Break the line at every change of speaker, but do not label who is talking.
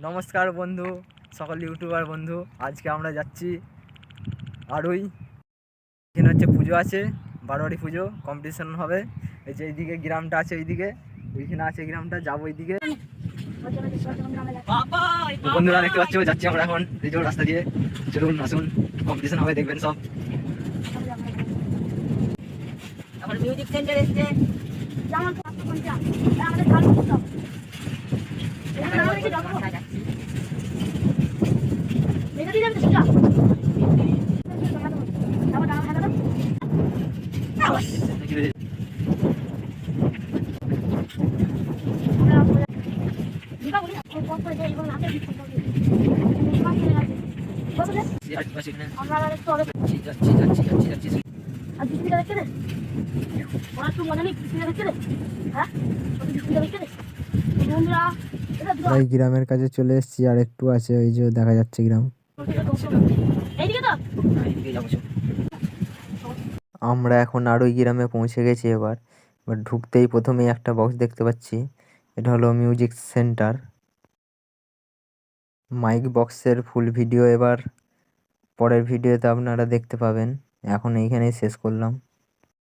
নমস্কার বন্ধু, সকল ইউটিউবার বন্ধু। আজকে আমরা যাচ্ছি আড়ুই। এখানে হচ্ছে পুজো আছে, বারোয়ারি পুজো কম্পিটিশন হবে। এই যে এইদিকে গ্রামটা আছে, ওইদিকে ওইখানে আছে গ্রামটা, যাবো ওইদিকে। বন্ধুরা দেখতে পাচ্ছ, যাচ্ছি আমরা এখন এই যে রাস্তা দিয়ে। চলুন আসুন, কম্পিটিশন হবে, দেখবেন সব।
আমার মিউজিক সেন্টার এসছে যেমন আমাদের
এই গ্রামের কাছে চলে এসেছি, আর একটু আছে, ওই যে দেখা যাচ্ছে গ্রাম। আমরা এখন আড়ুই গ্রামে পৌঁছে গেছি। এবার ঢুকতেই প্রথমেই একটা বক্স দেখতে পাচ্ছি, এটা হলো মিউজিক সেন্টার। মাইক বক্সের ফুল ভিডিও এবার পরের ভিডিওতে আপনারা দেখতে পাবেন। এখন এইখানেই শেষ করলাম।